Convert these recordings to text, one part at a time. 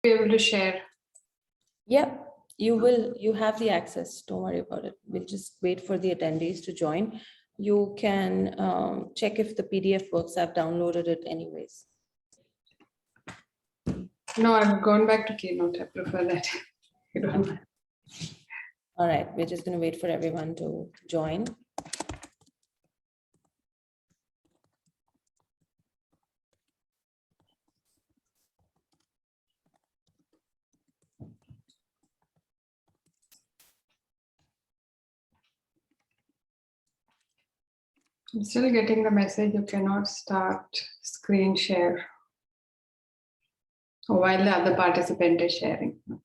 Be able to share. Yeah, you will. You have the access. Don't worry about it. We'll just wait for the attendees to join. You can check if the PDF works. I've downloaded it anyways. No, I've gone back to Keynote. I prefer that. You don't mind. All right, we're just going to wait for everyone to join. I'm still getting the message you cannot start screen share while the other participant is sharing. Okay.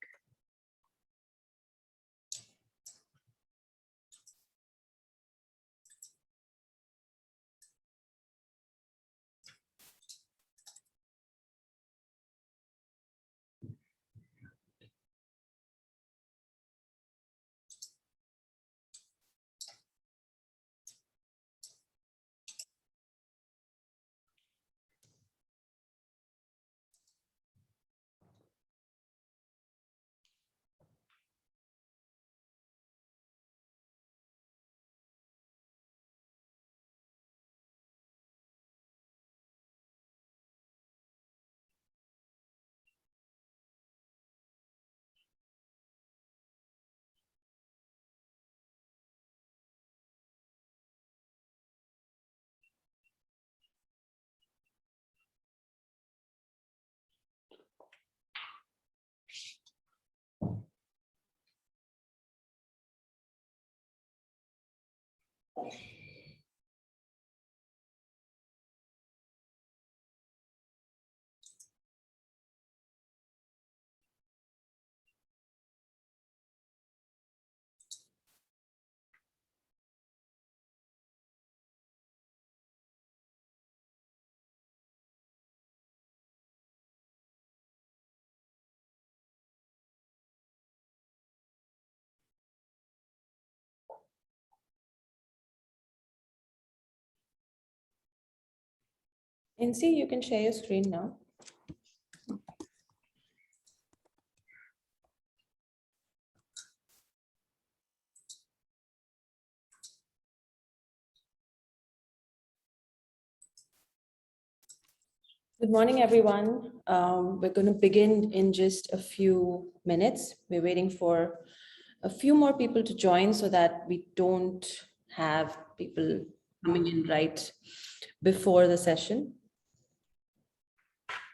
Insy, you can share your screen now. Good morning, everyone. We're going to begin in just a few minutes. We're waiting for a few more people to join so that we don't have people coming in right before the session.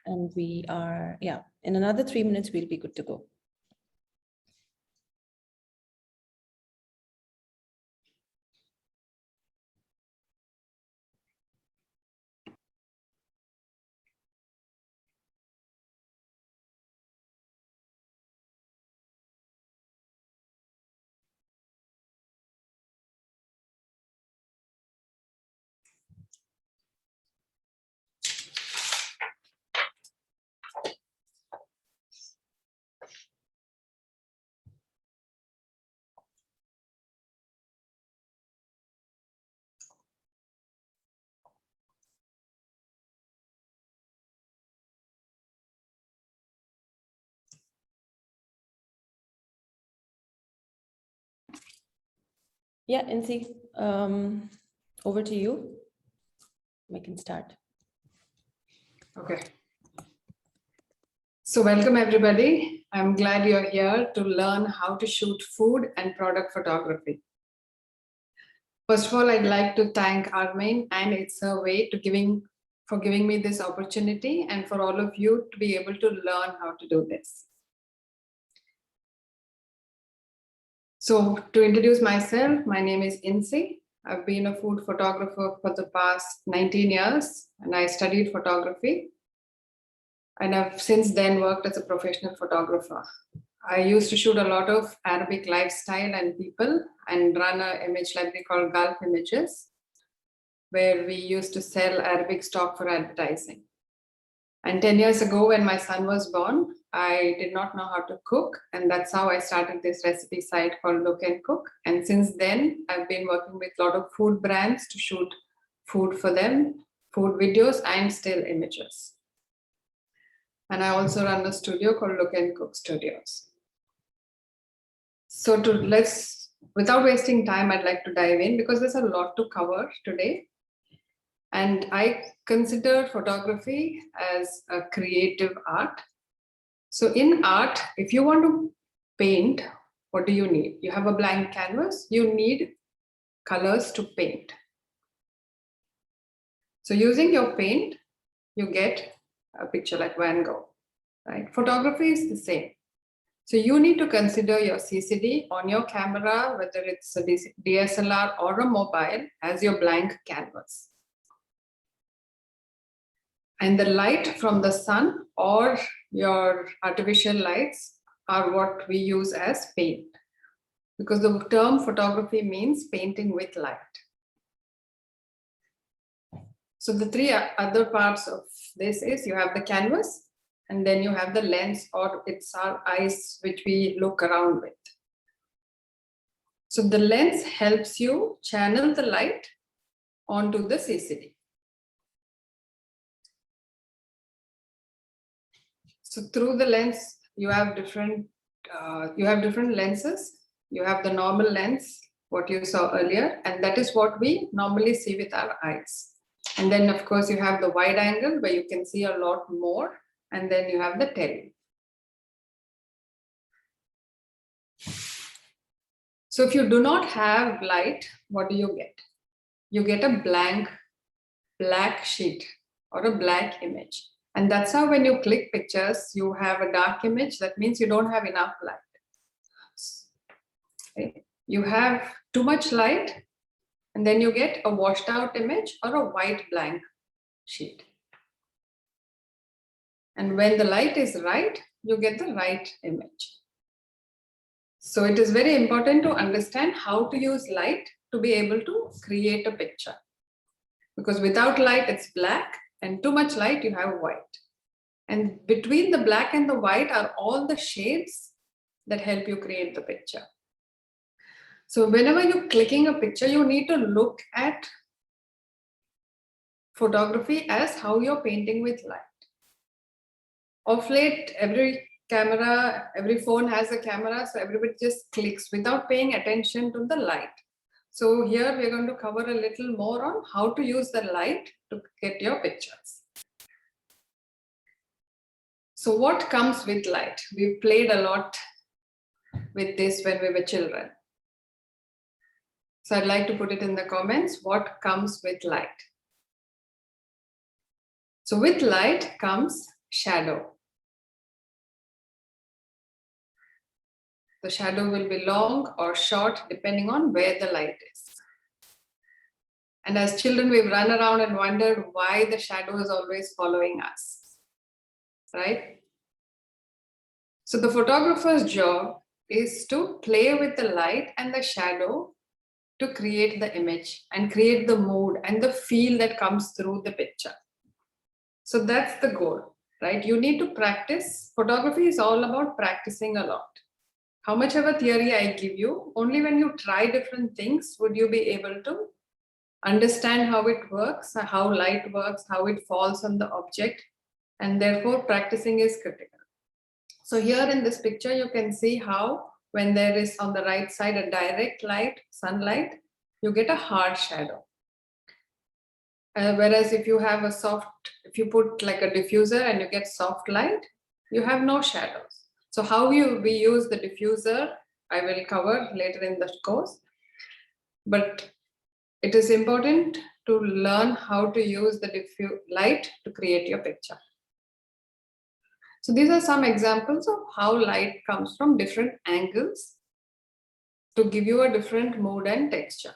And we are, yeah, in another 3 minutes, we'll be good to go. Yeah, Insy, over to you. We can start. Okay. So welcome everybody. I'm glad you're here to learn how to shoot food and product photography. First of all, I'd like to thank Armin and ItsHerWay for giving me this opportunity and for all of you to be able to learn how to do this. So to introduce myself, my name is Insy. I've been a food photographer for the past 19 years and I studied photography. And I've since then worked as a professional photographer. I used to shoot a lot of Arabic lifestyle and people and run an image library called Gulf Images, where we used to sell Arabic stock for advertising. And 10 years ago, when my son was born, I did not know how to cook. And that's how I started this recipe site called Look and Cook. And since then, I've been working with a lot of food brands to shoot food for them, food videos and still images. And I also run a studio called Look and Cook Studios. So without wasting time, I'd like to dive in because there's a lot to cover today. And I consider photography as a creative art. So in art, if you want to paint, what do you need? You have a blank canvas, you need colors to paint. So using your paint, you get a picture like Van Gogh, right? Photography is the same. So you need to consider your CCD on your camera, whether it's a DSLR or a mobile, as your blank canvas. And the light from the sun or your artificial lights are what we use as paint. Because the term photography means painting with light. So the three other parts of this is you have the canvas, and then you have the lens, or it's our eyes which we look around with. So the lens helps you channel the light onto the CCD. So through the lens, you have different lenses. You have the normal lens, what you saw earlier, and that is what we normally see with our eyes. And then of course you have the wide angle where you can see a lot more, and then you have the tele. So if you do not have light, what do you get? You get a blank black sheet or a black image. And that's how when you click pictures, you have a dark image. That means you don't have enough light. Okay. You have too much light, and then you get a washed out image or a white blank sheet. And when the light is right, you get the right image. So it is very important to understand how to use light to be able to create a picture. Because without light, it's black, and too much light, you have white. And between the black and the white are all the shades that help you create the picture. So whenever you're clicking a picture, you need to look at photography as how you're painting with light. Of late, every phone has a camera, so everybody just clicks without paying attention to the light. So here we're going to cover a little more on how to use the light to get your pictures. So what comes with light? We played a lot with this when we were children. So I'd like to put it in the comments, what comes with light? So with light comes shadow. The shadow will be long or short depending on where the light is. And as children, we've run around and wondered why the shadow is always following us, right? So the photographer's job is to play with the light and the shadow to create the image and create the mood and the feel that comes through the picture. So that's the goal, right? You need to practice. Photography is all about practicing a lot. How much of a theory I give you, only when you try different things would you be able to understand how it works, how light works, how it falls on the object, and therefore practicing is critical. So here in this picture, you can see how when there is on the right side a direct light, sunlight, you get a hard shadow. Whereas if you have if you put like a diffuser and you get soft light, you have no shadows. So how we use the diffuser, I will cover later in the course. But it is important to learn how to use the light to create your picture. So these are some examples of how light comes from different angles to give you a different mood and texture.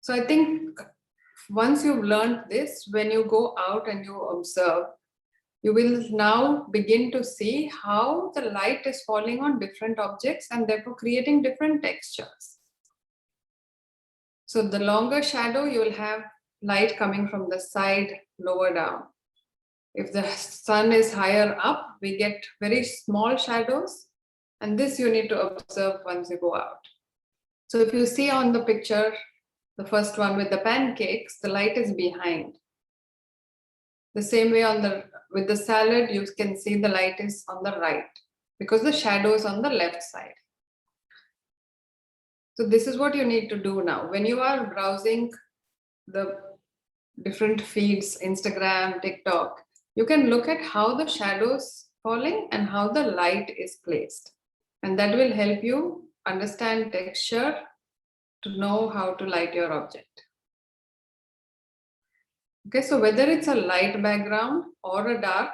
So I think once you've learned this, when you go out and you observe, you will now begin to see how the light is falling on different objects and therefore creating different textures. So the longer shadow, you will have light coming from the side, lower down. If the sun is higher up, we get very small shadows, and this you need to observe once you go out. So if you see on the picture, the first one with the pancakes, the light is behind. The same way on the with the salad, you can see the light is on the right because the shadow is on the left side. So this is what you need to do now. When you are browsing the different feeds, Instagram, TikTok, you can look at how the shadows falling and how the light is placed. And that will help you understand texture to know how to light your object. Okay, so whether it's a light background or a dark,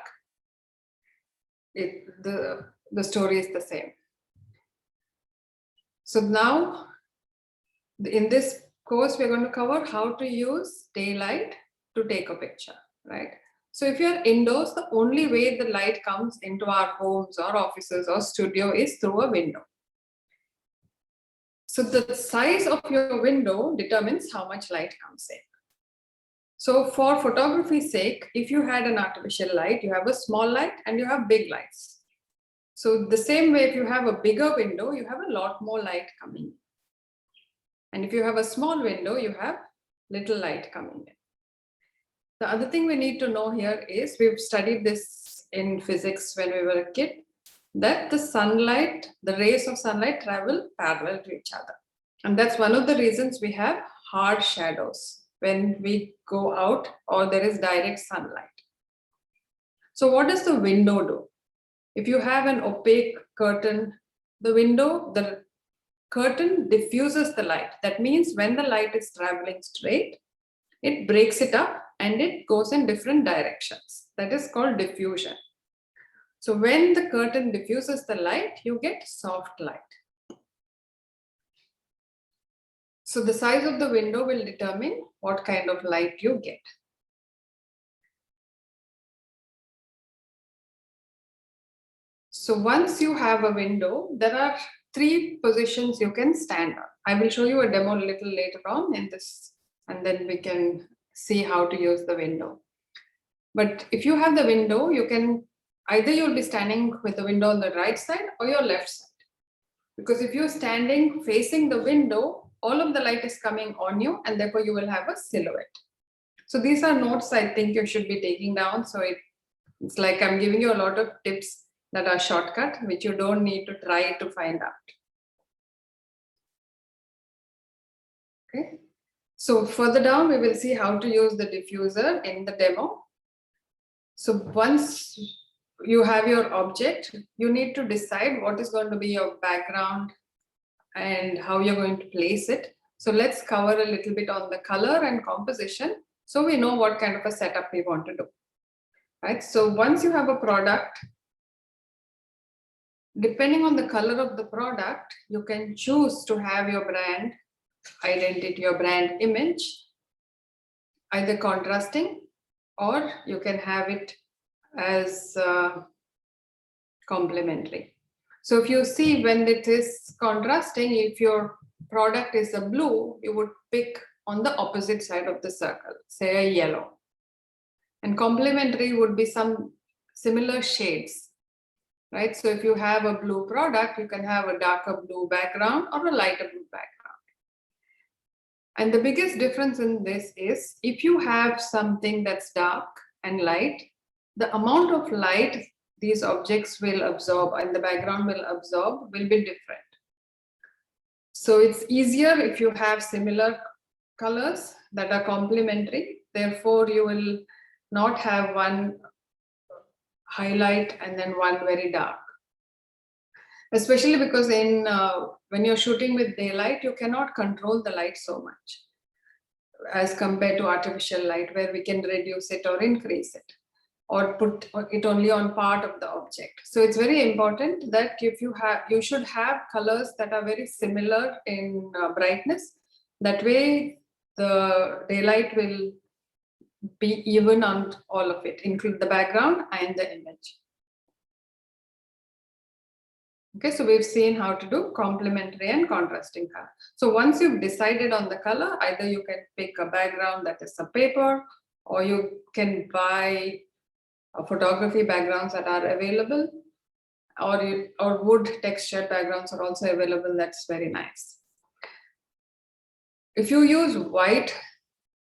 the story is the same. So now, in this course, we're going to cover how to use daylight to take a picture, right? So if you're indoors, the only way the light comes into our homes or offices or studio is through a window. So the size of your window determines how much light comes in. So for photography's sake, if you had an artificial light, you have a small light and you have big lights. So the same way, if you have a bigger window, you have a lot more light coming in. And if you have a small window, you have little light coming in. The other thing we need to know here is, we've studied this in physics when we were a kid, that the sunlight, the rays of sunlight travel parallel to each other. And that's one of the reasons we have hard shadows when we go out or there is direct sunlight. So what does the window do? If you have an opaque curtain, the curtain diffuses the light. That means when the light is traveling straight, it breaks it up and it goes in different directions. That is called diffusion. So when the curtain diffuses the light, you get soft light. So the size of the window will determine what kind of light you get. So once you have a window, there are 3 positions you can stand on. I will show you a demo a little later on in this, and then we can see how to use the window. But if you have the window, you can either you'll be standing with the window on the right side or your left side. Because if you're standing facing the window, all of the light is coming on you and therefore you will have a silhouette. So these are notes I think you should be taking down. So it's like I'm giving you a lot of tips that are shortcut, which you don't need to try to find out. Okay. So further down, we will see how to use the diffuser in the demo. So once you have your object, you need to decide what is going to be your background and how you're going to place it. So let's cover a little bit on the color and composition so we know what kind of a setup we want to do. Right? So once you have a product, depending on the color of the product, you can choose to have your brand identity, your brand image, either contrasting, or you can have it as complementary. So if you see when it is contrasting, if your product is a blue, you would pick on the opposite side of the circle, say a yellow. And complementary would be some similar shades, right? So if you have a blue product, you can have a darker blue background or a lighter blue background. And the biggest difference in this is, if you have something that's dark and light, the amount of light these objects will absorb and the background will absorb will be different. So it's easier if you have similar colors that are complementary. Therefore, you will not have one highlight and then one very dark. Especially because when you're shooting with daylight, you cannot control the light so much as compared to artificial light, where we can reduce it or increase it, or put it only on part of the object. So it's very important that you should have colors that are very similar in brightness. That way the daylight will be even on all of it, include the background and the image. Okay, so we've seen how to do complementary and contrasting color. So once you've decided on the color, either you can pick a background that is a paper, or you can buy photography backgrounds that are available, or wood textured backgrounds are also available. That's very nice. If you use white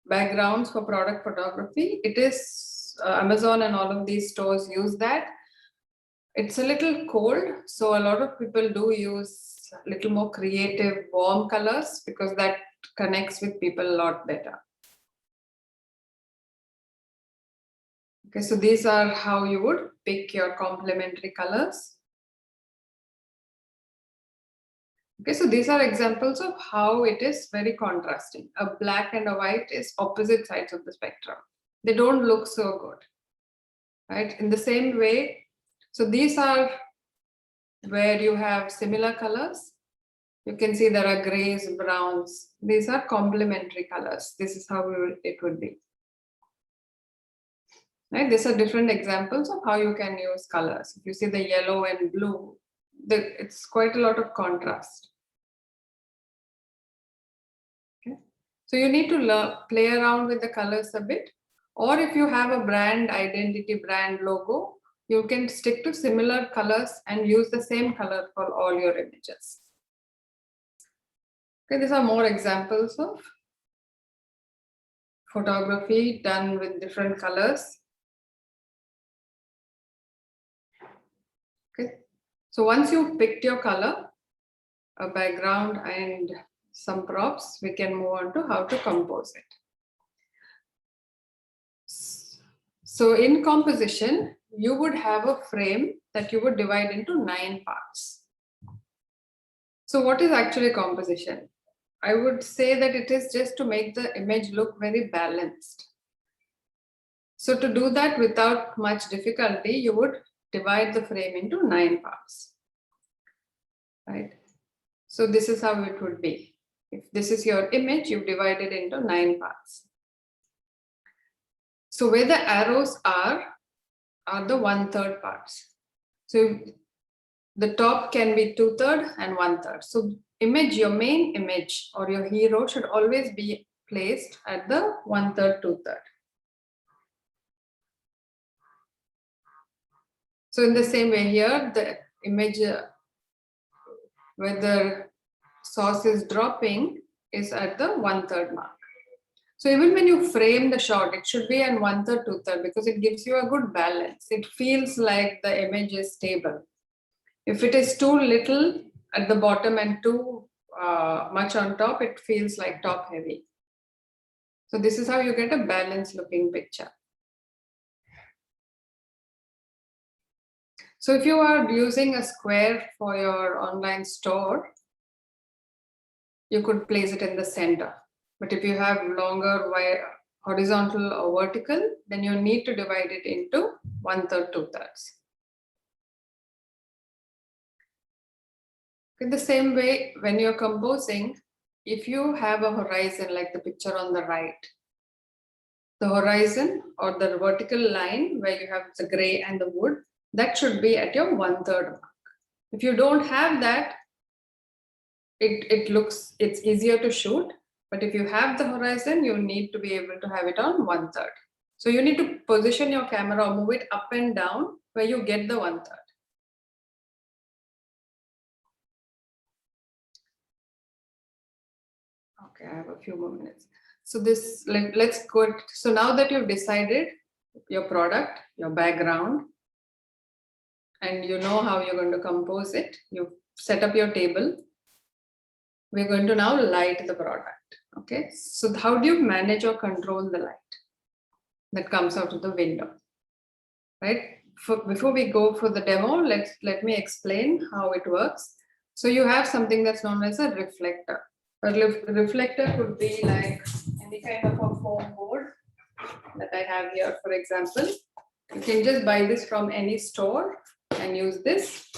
backgrounds for product photography, it is Amazon and all of these stores use that. It's a little cold, so a lot of people do use a little more creative, warm colors because that connects with people a lot better. Okay, so these are how you would pick your complementary colors. Okay, so these are examples of how it is very contrasting. A black and a white is opposite sides of the spectrum. They don't look so good, right? In the same way, so these are where you have similar colors. You can see there are grays, browns. These are complementary colors. This is how it would be. Right? These are different examples of how you can use colors. If you see the yellow and blue, it's quite a lot of contrast. Okay. So you need to play around with the colors a bit. Or if you have a brand identity, brand logo, you can stick to similar colors and use the same color for all your images. Okay, these are more examples of photography done with different colors. Okay, so once you've picked your color, a background and some props, we can move on to how to compose it. So in composition, you would have a frame that you would divide into 9 parts. So what is actually composition? I would say that it is just to make the image look very balanced. So to do that without much difficulty, you would divide the frame into 9 parts, right? So this is how it would be. If this is your image, you divide it into 9 parts. So where the arrows are the 1/3 parts. So the top can be 2/3 and 1/3. So image, your main image or your hero should always be placed at the 1/3, 2/3. So in the same way here, the image where the sauce is dropping is at the 1/3 mark. So even when you frame the shot, it should be at 1/3, 2/3 because it gives you a good balance. It feels like the image is stable. If it is too little at the bottom and too much on top, it feels like top heavy. So this is how you get a balanced looking picture. So if you are using a square for your online store, you could place it in the center. But if you have longer horizontal or vertical, then you need to divide it into 1/3, 2/3. In the same way, when you're composing, if you have a horizon like the picture on the right, the horizon or the vertical line where you have the gray and the wood, that should be at your 1/3 mark. If you don't have that, it's easier to shoot. But if you have the horizon, you need to be able to have it on 1/3. So you need to position your camera or move it up and down where you get the 1/3. Okay, I have a few more minutes. So let's go. So now that you've decided your product, your background, and you know how you're going to compose it, you set up your table. We're going to now light the product. Okay, so how do you manage or control the light that comes out of the window, right? Before we go for the demo, let me explain how it works. So you have something that's known as a reflector. A reflector could be like any kind of a foam board that I have here, for example. You can just buy this from any store and use this.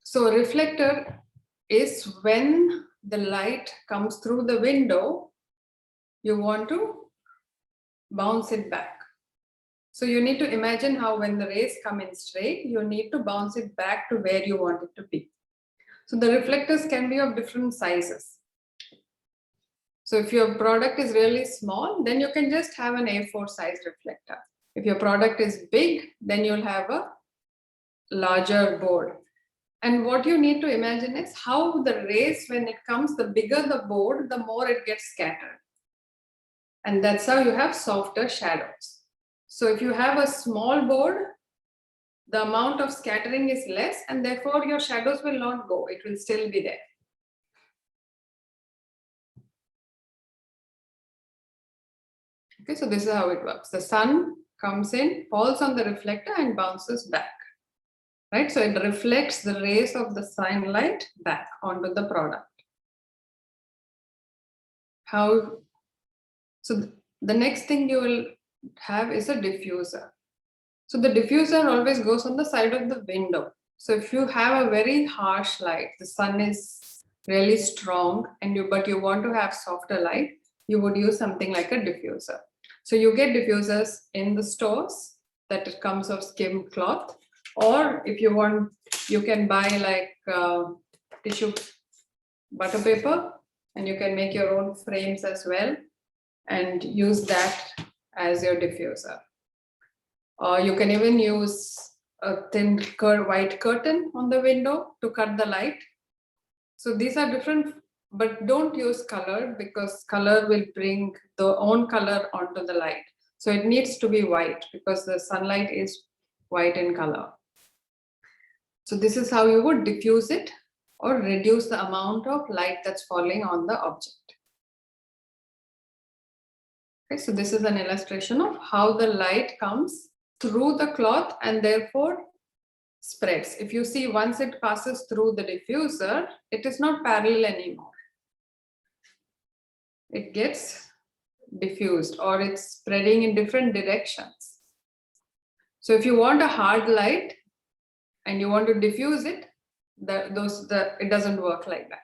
So a reflector is when the light comes through the window, you want to bounce it back. So you need to imagine how when the rays come in straight, you need to bounce it back to where you want it to be. So the reflectors can be of different sizes. So if your product is really small, then you can just have an A4 size reflector. If your product is big, then you'll have a larger board. And what you need to imagine is how the rays, when it comes, the bigger the board, the more it gets scattered. And that's how you have softer shadows. So if you have a small board, the amount of scattering is less, and therefore your shadows will not go. It will still be there. Okay, so this is how it works. The sun comes in, falls on the reflector and bounces back. Right, so it reflects the rays of the sunlight back onto the product. So the next thing you will have is a diffuser. So the diffuser always goes on the side of the window. So if you have a very harsh light, the sun is really strong, but you want to have softer light, you would use something like a diffuser. So you get diffusers in the stores that it comes of skim cloth, or if you want, you can buy like tissue butter paper, and you can make your own frames as well and use that as your diffuser. Or you can even use a thin white curtain on the window to cut the light. So these are different, but don't use color because color will bring the own color onto the light. So it needs to be white because the sunlight is white in color. So this is how you would diffuse it or reduce the amount of light that's falling on the object. Okay, so this is an illustration of how the light comes through the cloth and therefore spreads. If you see, once it passes through the diffuser, it is not parallel anymore. It gets diffused or it's spreading in different directions. So if you want a hard light and you want to diffuse it, it doesn't work like that.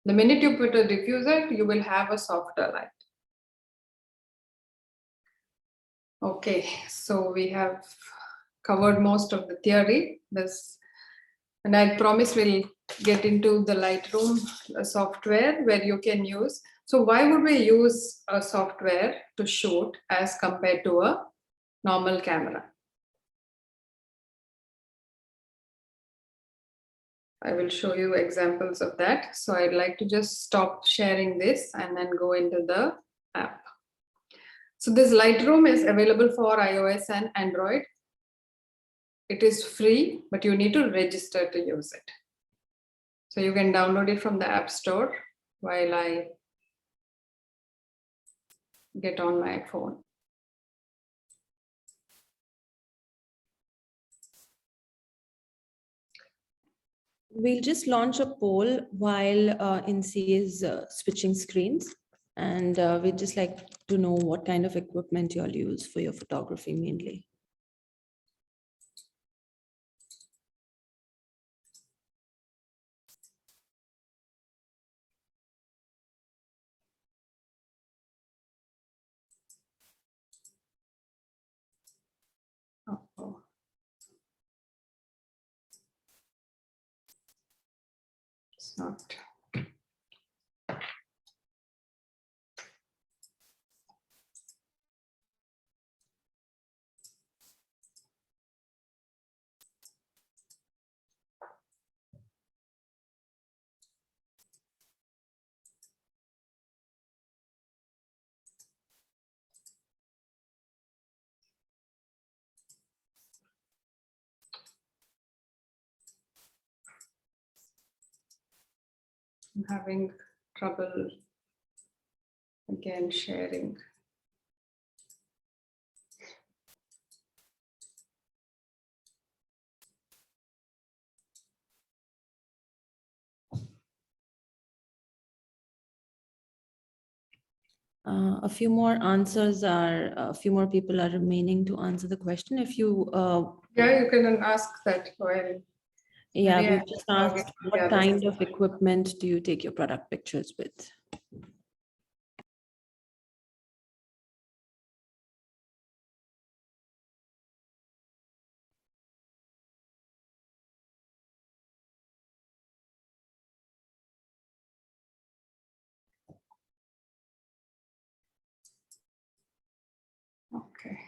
The minute you put a diffuser, you will have a softer light. Okay, so we have covered most of the theory. And I promise we'll get into the Lightroom software where you can use. So why would we use a software to shoot as compared to a normal camera? I will show you examples of that. So I'd like to just stop sharing this and then go into the app. So this Lightroom is available for iOS and Android. It is free, but you need to register to use it. So you can download it from the App Store while I get on my phone. We'll just launch a poll while Insy is switching screens. And we'd just like to know what kind of equipment you'll use for your photography mainly. Oh. It's not. I'm having trouble again sharing. A few more people are remaining to answer the question. If you Yeah, you can ask that while. yeah, maybe we've just asked what kind of equipment do you take your product pictures with? Okay.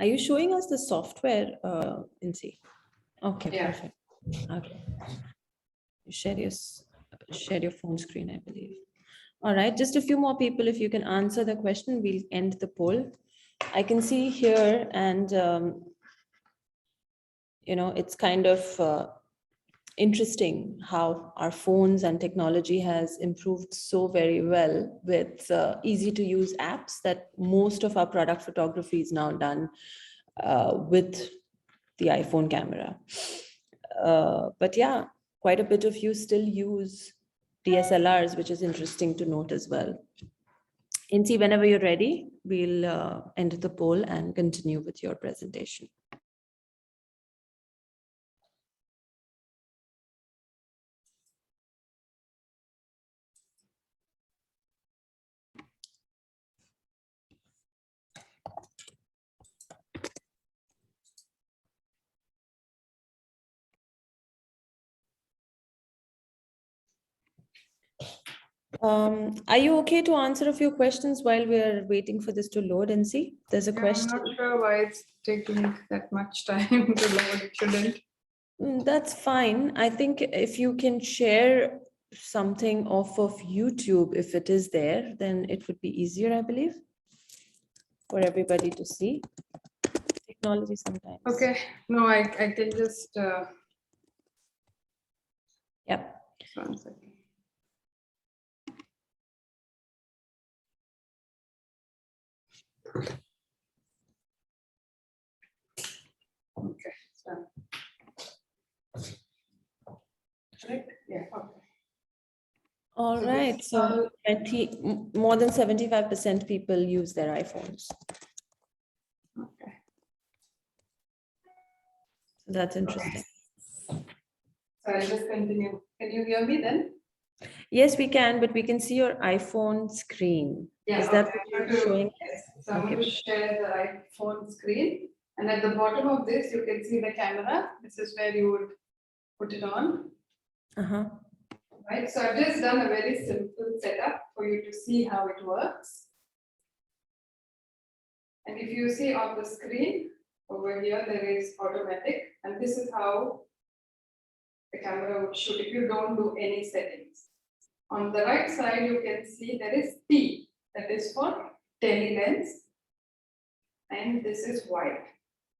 Are you showing us the software, Insy? Okay, Yeah. perfect. Okay. You share your phone screen, I believe. All right, just a few more people. If you can answer the question, we'll end the poll. I can see here, and it's kind of interesting how our phones and technology has improved so very well with easy to use apps, that most of our product photography is now done with the iPhone camera. But yeah, quite a bit of you still use DSLRs, which is interesting to note as well. Insy, whenever you're ready, we'll end the poll and continue with your presentation. Are you okay to answer a few questions while we're waiting for this to load, Insy? There's a question. I'm not sure why it's taking that much time to load. It shouldn't. That's fine. I think if you can share something off of YouTube, if it is there, then it would be easier, I believe, for everybody to see. Technology sometimes. Okay. No, I can just. Yep. 1 second. Okay. So. Right? Yeah. Okay. All right. So more than 75% people use their iPhones. Okay. That's interesting. So I'll just continue. Can you hear me then? Yes, we can, but we can see your iPhone screen. Yeah. Is that okay. what you're showing? Yes. So I'm going to share the iPhone screen. And at the bottom of this, you can see the camera. This is where you would put it on. Uh-huh. Right. So I've just done a very simple setup for you to see how it works. And if you see on the screen over here, there is automatic. And this is how the camera would shoot if you don't do any settings. On the right side, you can see there is T, that is for tele lens. And this is wide.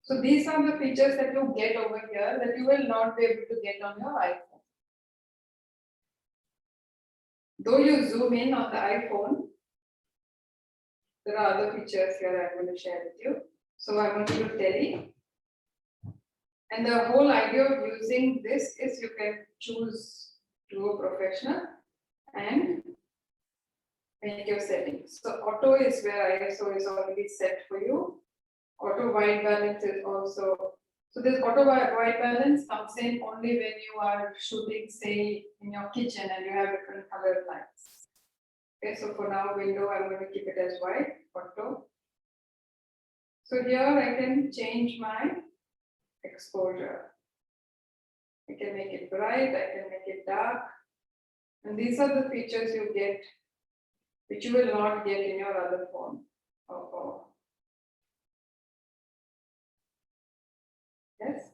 So these are the features that you get over here that you will not be able to get on your iPhone. Though you zoom in on the iPhone, there are other features here I'm going to share with you. So I'm going to do tele. And the whole idea of using this is you can choose to go professional and make your settings. So auto is where ISO is already set for you. Auto white balance is also, so this auto white balance comes in only when you are shooting, say, in your kitchen and you have different color lights. Okay, so for now, window, I'm going to keep it as white, auto. So here I can change my exposure. I can make it bright, I can make it dark. And these are the features you get, which you will not get in your other phone. Yes.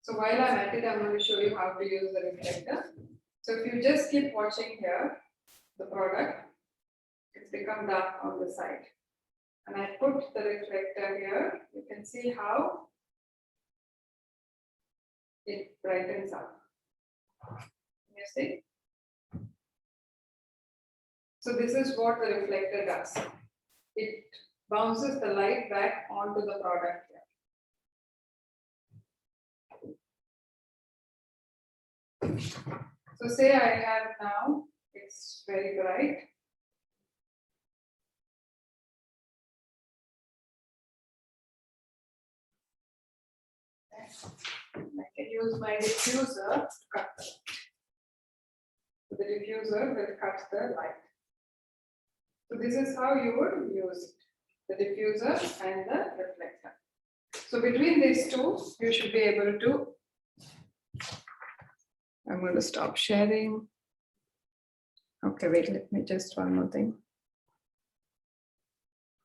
So while I'm at it, I'm going to show you how to use the reflector. So if you just keep watching here, the product, it's become dark on the side. And I put the reflector here, you can see how it brightens up. You see? So this is what the reflector does. It bounces the light back onto the product here. So say I have now, it's very bright. I can use my diffuser to cut the light. So the diffuser will cut the light. So this is how you would use it, the diffuser and the reflector. So between these two, you should be able to, I'm going to stop sharing. Okay, wait, let me just one more thing.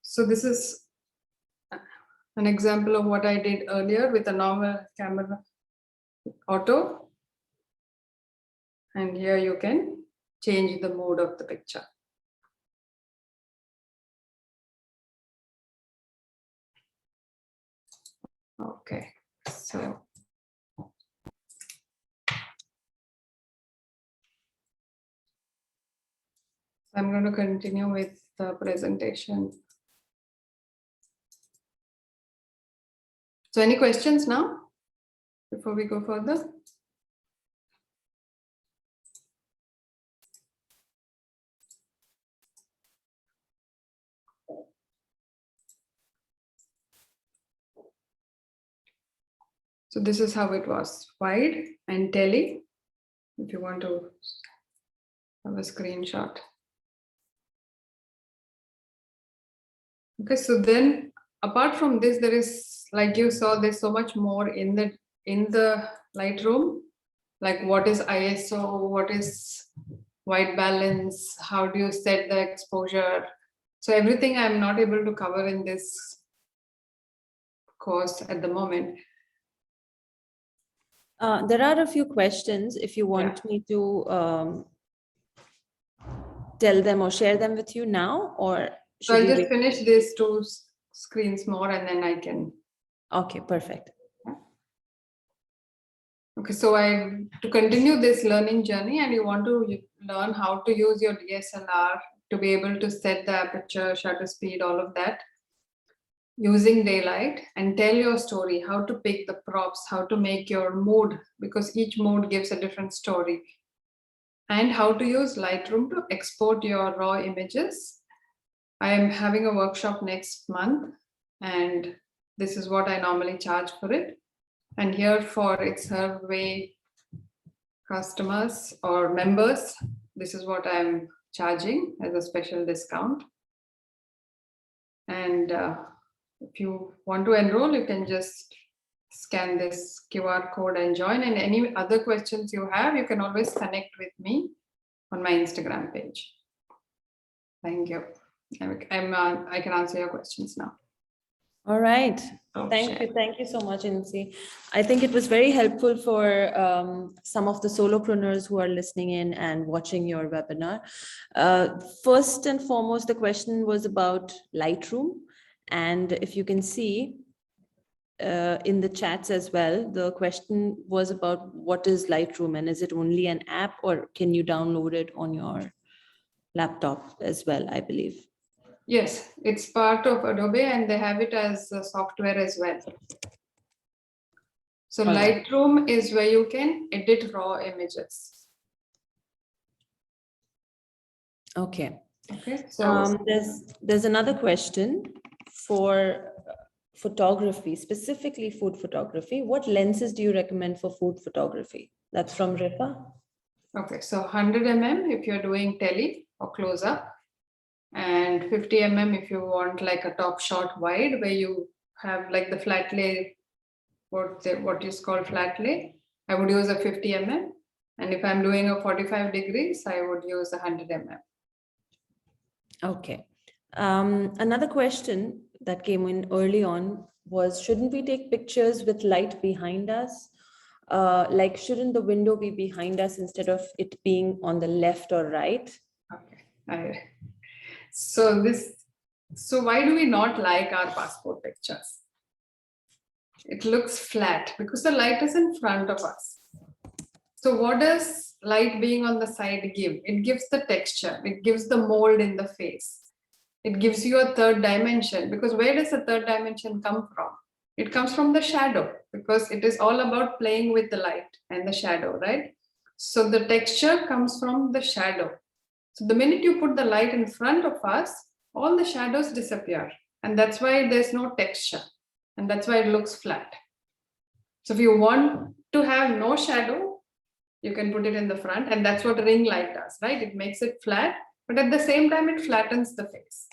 So this is an example of what I did earlier with a normal camera auto. And here you can change the mood of the picture. Okay, so I'm going to continue with the presentation. So any questions now before we go further? So this is how it was, wide and tele, if you want to have a screenshot. Okay, so then apart from this, there is, like you saw, there's so much more in the Lightroom, like what is ISO, what is white balance, how do you set the exposure. So everything I'm not able to cover in this course at the moment. There are a few questions if you want me to tell them or share them with you now, or So I'll just finish these two screens more and then I can. Okay, perfect. Okay, so to continue this learning journey, and you want to learn how to use your DSLR to be able to set the aperture, shutter speed, all of that, using daylight, and tell your story, how to pick the props, how to make your mood, because each mood gives a different story, and how to use Lightroom to export your raw images. I am having a workshop next month, and this is what I normally charge for it. And here for ItsHerWay customers or members, this is what I'm charging as a special discount. And if you want to enroll, you can just scan this QR code and join. And any other questions you have, you can always connect with me on my Instagram page. Thank you. I can answer your questions now. All right. Thank you so much, Insy. I think it was very helpful for some of the solopreneurs who are listening in and watching your webinar. First and foremost, the question was about Lightroom. And if you can see in the chats as well, the question was about what is Lightroom, and is it only an app, or can you download it on your laptop as well, I believe. Yes, it's part of Adobe and they have it as a software as well. So Lightroom is where you can edit raw images. Okay. Okay. So there's another question for photography, specifically food photography. What lenses do you recommend for food photography? That's from Rifa. Okay, so 100 mm if you're doing tele or close up, and 50 mm if you want like a top shot wide where you have like the flat lay, what is called flat lay. I would use a 50 mm, and if I'm doing a 45 degrees, I would use 100 mm. Okay. Another question that came in early on was, shouldn't we take pictures with light behind us? Like, shouldn't the window be behind us instead of it being on the left or right? Okay. So why do we not like our passport pictures? It looks flat because the light is in front of us. So what does light being on the side give? It gives the texture. It gives the mold in the face. It gives you a third dimension, because where does the third dimension come from? It comes from the shadow, because it is all about playing with the light and the shadow, right? So the texture comes from the shadow. So the minute you put the light in front of us, all the shadows disappear. And that's why there's no texture. And that's why it looks flat. So if you want to have no shadow, you can put it in the front. And that's what a ring light does, right? It makes it flat, but at the same time, it flattens the face.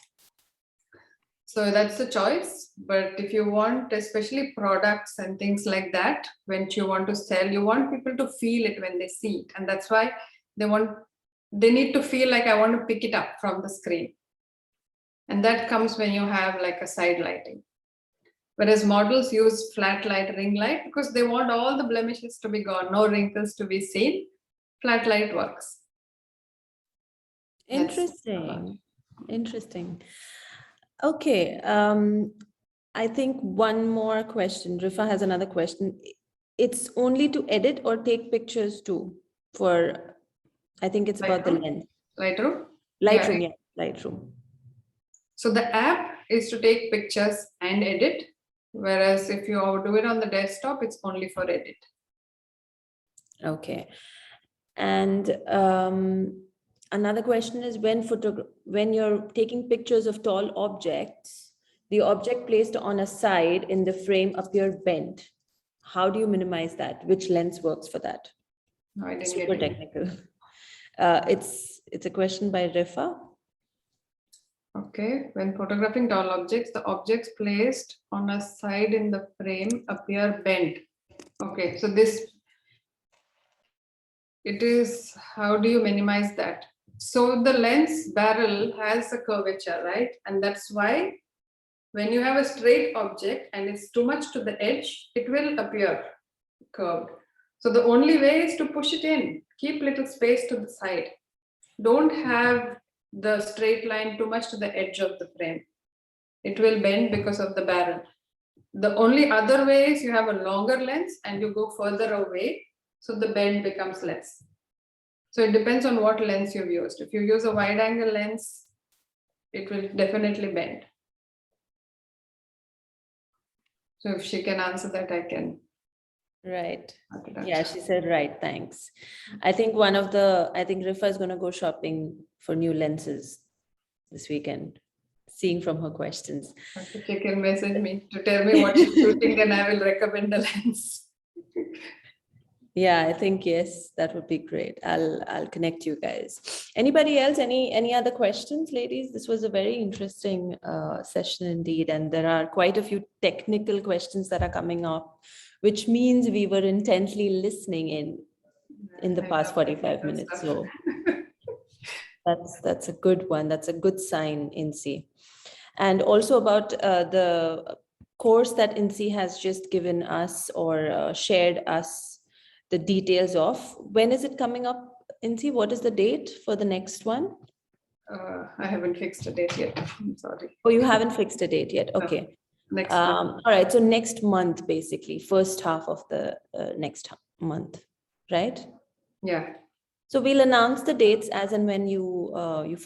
So that's the choice. But if you want, especially products and things like that, when you want to sell, you want people to feel it when they see it. And that's why they need to feel like I want to pick it up from the screen. And that comes when you have like a side lighting. Whereas models use flat light, ring light, because they want all the blemishes to be gone, no wrinkles to be seen. Flat light works. Interesting. Interesting. Okay. I think one more question. Rifa has another question. It's only to edit or take pictures too for, I think it's about the lens. Lightroom? Lightroom, yeah, Lightroom. So the app is to take pictures and edit, whereas if you do it on the desktop, it's only for edit. Okay. And another question is when you're taking pictures of tall objects, the object placed on a side in the frame appear bent. How do you minimize that? Which lens works for that? No, I didn't Super get it. technical. It's a question by Rifa. Okay, when photographing tall objects, the objects placed on a side in the frame appear bent. Okay, so it is, how do you minimize that? So the lens barrel has a curvature, right? And that's why when you have a straight object and it's too much to the edge, it will appear curved. So the only way is to push it in, keep little space to the side. Don't have the straight line too much to the edge of the frame. It will bend because of the barrel. The only other way is you have a longer lens and you go further away, so the bend becomes less. So it depends on what lens you've used. If you use a wide angle lens, it will definitely bend. So if she can answer that, I can. Right. Yeah, she said right. Thanks. I think Rifa is going to go shopping for new lenses this weekend, seeing from her questions. Okay, she can message me to tell me what she's shooting, then I will recommend the lens. Yeah, I think yes, that would be great. I'll connect you guys. Anybody else? Any other questions, ladies? This was a very interesting session indeed, and there are quite a few technical questions that are coming up, which means we were intently listening in the past 45 minutes. So that's a good one. That's a good sign, Insy. And also about the course that Insy has just given us or shared us the details of. When is it coming up, Insy? What is the date for the next one? I haven't fixed a date yet. I'm sorry. Oh, you haven't fixed a date yet. Okay. No, next month. All right. So next month, basically, first half of the next month, right? Yeah. So we'll announce the dates as and when you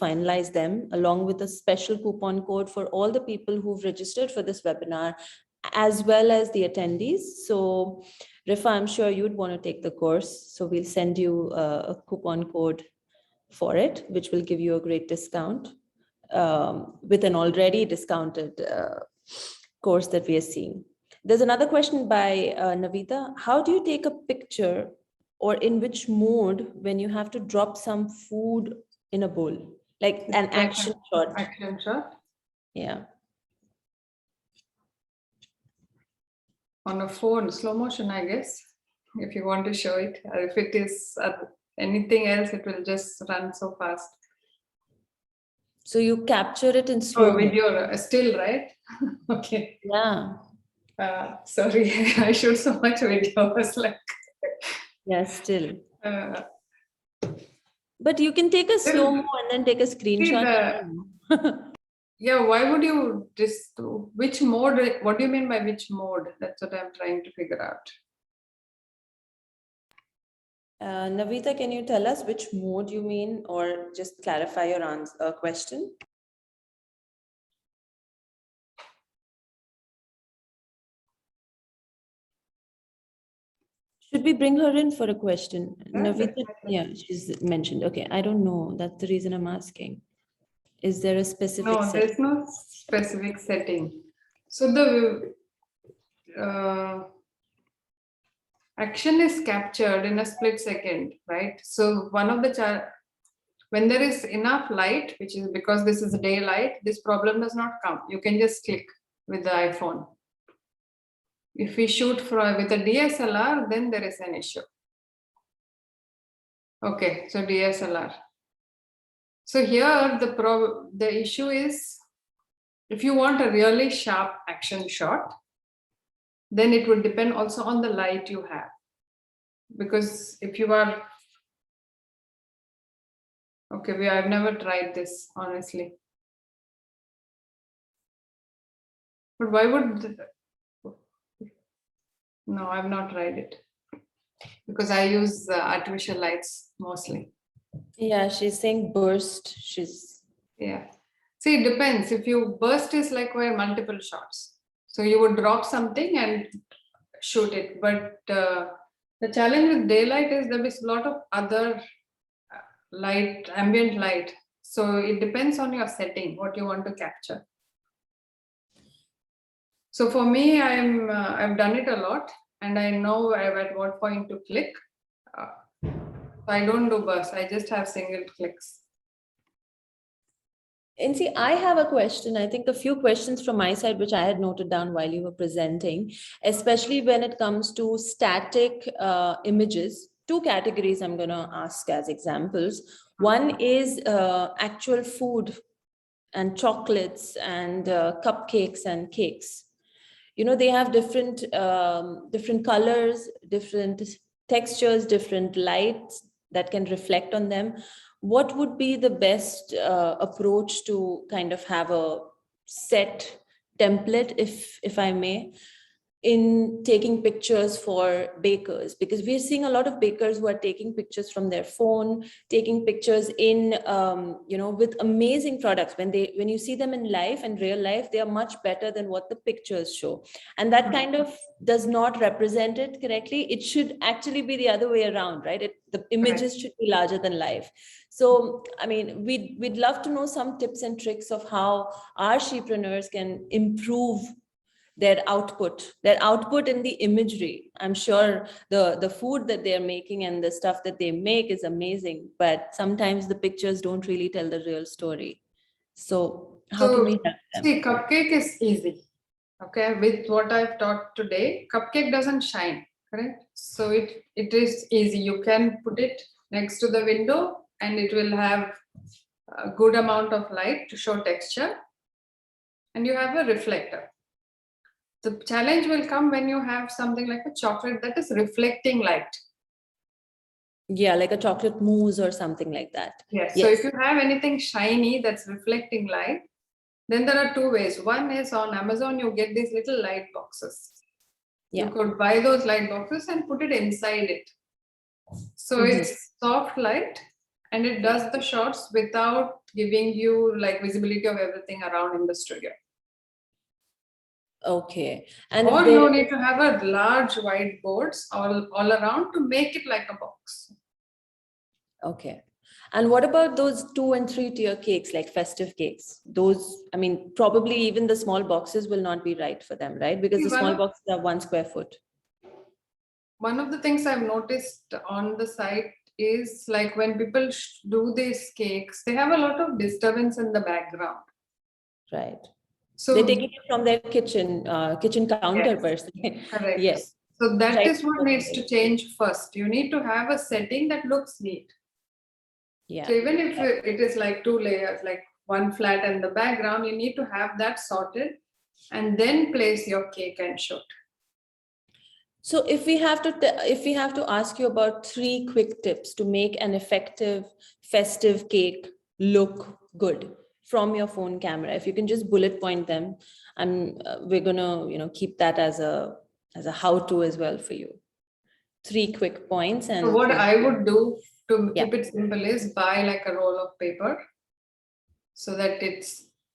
finalize them, along with a special coupon code for all the people who've registered for this webinar, as well as the attendees. So Rifa, I'm sure you'd want to take the course. So we'll send you a coupon code for it, which will give you a great discount with an already discounted course that we are seeing. There's another question by Navita. How do you take a picture or in which mode when you have to drop some food in a bowl? Like an action shot. Action shot? Yeah. On a phone, slow motion, I guess, if you want to show it. If it is anything else, it will just run so fast. So you capture it in slow motion. Video, still, right? Okay. Yeah. Sorry, I shoot so much video. I was like... Yeah, still. But you can take a slow-mo and then take a screenshot. Yeah, why would you just, which mode, what do you mean by which mode? That's what I'm trying to figure out. Navita, can you tell us which mode you mean, or just clarify your answer, question? Should we bring her in for a question? Yeah, Navita, yeah, she's mentioned. Okay, I don't know. That's the reason I'm asking. Is there a specific No, setting? there's no specific setting. So the action is captured in a split second, right? So one of the when there is enough light, which is because this is daylight, this problem does not come. You can just click with the iPhone. If we shoot with a DSLR, then there is an issue. Okay, so DSLR. So here the issue is, if you want a really sharp action shot, then it would depend also on the light you have. Because if you are, okay, I've never tried this, honestly. But why would, no, I've not tried it. Because I use artificial lights mostly. Yeah, she's saying burst. Yeah. See, it depends. If you burst is like where multiple shots. So you would drop something and shoot it. But the challenge with daylight is there is a lot of other light, ambient light. So it depends on your setting, what you want to capture. So for me, I've done it a lot, and I know at what point to click. I don't do bursts. I just have single clicks. Insy, I have a question. I think a few questions from my side, which I had noted down while you were presenting, especially when it comes to static images. Two categories I'm going to ask as examples. One is actual food and chocolates and cupcakes and cakes. You know, they have different colors, different textures, different lights that can reflect on them. What would be the best approach to kind of have a set template, if I may, in taking pictures for bakers? Because we're seeing a lot of bakers who are taking pictures from their phone, taking pictures in with amazing products. When you see them in life and real life, they are much better than what the pictures show, and that kind of does not represent it correctly. It should actually be the other way around, right? The images should be larger than life. So I mean, we'd love to know some tips and tricks of how our shepreneurs can improve their output in the imagery. I'm sure the food that they're making and the stuff that they make is amazing, but sometimes the pictures don't really tell the real story. So how can we help them? See, cupcake is easy. Okay, with what I've taught today, cupcake doesn't shine, correct? So it is easy. You can put it next to the window and it will have a good amount of light to show texture, and you have a reflector. The challenge will come when you have something like a chocolate that is reflecting light. Yeah, like a chocolate mousse or something like that. Yes. So if you have anything shiny that's reflecting light, then there are two ways. One is on Amazon, you get these little light boxes. Yeah. You could buy those light boxes and put it inside it. So it's soft light and it does the shots without giving you like visibility of everything around in the studio. Okay. And or you need to have a large whiteboards all around to make it like a box. Okay. And what about those 2 and 3 tier cakes, like festive cakes? Those, I mean, probably even the small boxes will not be right for them, right? Because the small boxes are 1 square foot. One of the things I've noticed on the site is like when people do these cakes, they have a lot of disturbance in the background. Right. So they're taking it from their kitchen counter per se. Correct. Yes. So that is what needs to change first. You need to have a setting that looks neat. Yeah. So even if it is like 2 layers, like one flat and the background, you need to have that sorted and then place your cake and shoot. So if we have to ask you about 3 quick tips to make an effective festive cake look good from your phone camera, if you can just bullet point them, we're gonna keep that as a how-to as well for you. 3 quick points. And so what I would do to keep it simple is buy like a roll of paper so that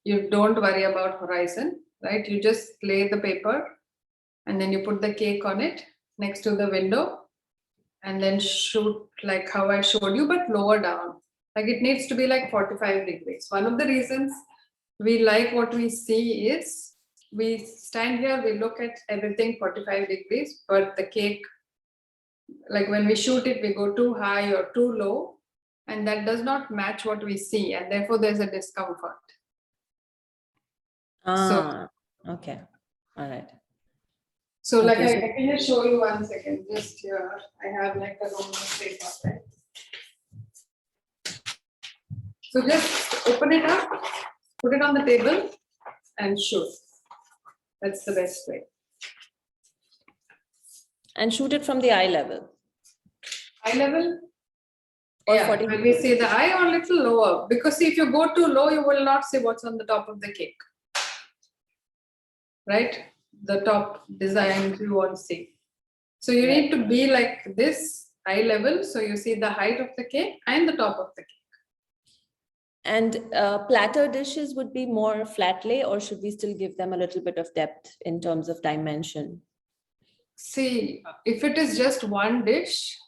you don't worry about horizon, right? You just lay the paper and then you put the cake on it next to the window and then shoot like how I showed you, but lower down. Like it needs to be like 45 degrees. One of the reasons we like what we see is we stand here, we look at everything 45 degrees, but the cake, like when we shoot it, we go too high or too low, and that does not match what we see, and therefore there's a discomfort. Okay. All right. So like I can just show you 1 second. Just here, I have like a roll of paper, right? So just open it up, put it on the table and shoot. That's the best way. And shoot it from the eye level. Eye level? Or Yeah, 40 when we see the eye or a little lower, because see, if you go too low, you will not see what's on the top of the cake, right? The top design you won't see. So you need to be like this, eye level, so you see the height of the cake and the top of the cake. And platter dishes would be more flat lay, or should we still give them a little bit of depth in terms of dimension? See, if it is just one dish,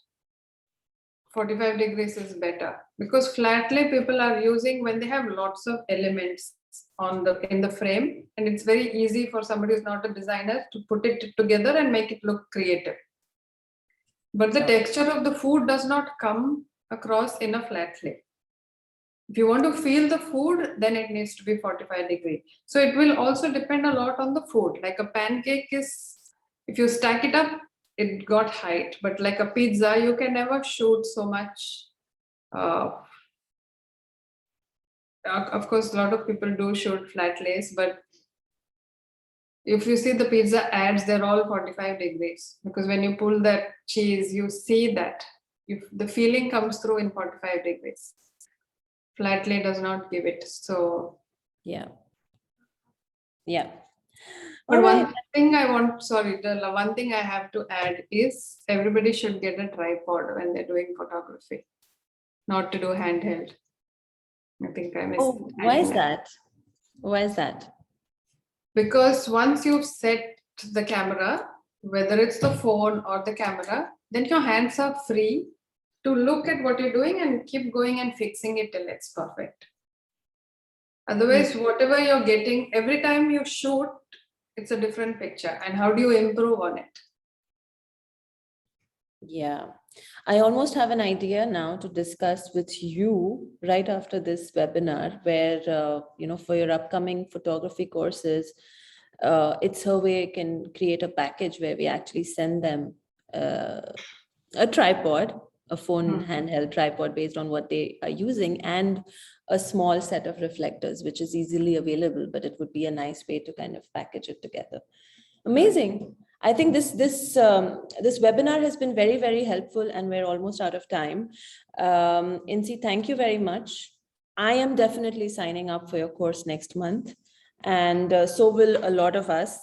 45 degrees is better, because flat lay people are using when they have lots of elements in the frame, and it's very easy for somebody who's not a designer to put it together and make it look creative. But the texture of the food does not come across in a flat lay. If you want to feel the food, then it needs to be 45 degrees. So it will also depend a lot on the food. Like a pancake is, if you stack it up, it got height. But like a pizza, you can never shoot so much. Of course, a lot of people do shoot flat lays, but if you see the pizza ads, they're all 45 degrees. Because when you pull that cheese, you see that. If the feeling comes through in 45 degrees. Flat lay does not give it. So yeah. But All right. one thing the one thing I have to add is everybody should get a tripod when they're doing photography, not to do handheld. I think I missed. Why is that? Why is that? Because once you've set the camera, whether it's the phone or the camera, then your hands are free to look at what you're doing and keep going and fixing it till it's perfect. Otherwise, whatever you're getting, every time you shoot, it's a different picture. And how do you improve on it? Yeah, I almost have an idea now to discuss with you right after this webinar, where, for your upcoming photography courses, ItsHerWay can create a package where we actually send them a tripod, a phone handheld tripod based on what they are using, and a small set of reflectors, which is easily available, but it would be a nice way to kind of package it together. Amazing. I think this webinar has been very, very helpful, and we're almost out of time. Insy, thank you very much. I am definitely signing up for your course next month, and so will a lot of us.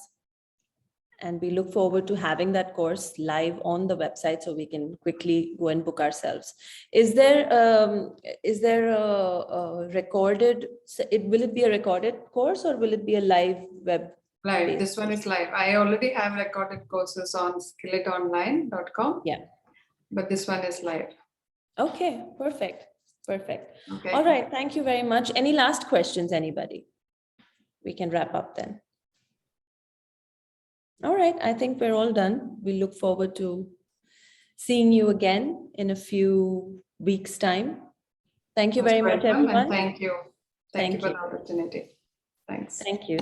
And we look forward to having that course live on the website so we can quickly go and book ourselves. Is there a recorded, will it be a recorded course or will it be a live web? Live. This one is live. I already have recorded courses on skilletonline.com. Yeah. But this one is live. Okay, perfect. Okay. All right. Thank you very much. Any last questions, anybody? We can wrap up then. All right. I think we're all done. We look forward to seeing you again in a few weeks' time. Thank you very much, everyone. Thank you. Thank you for the opportunity. Thanks. Thank you.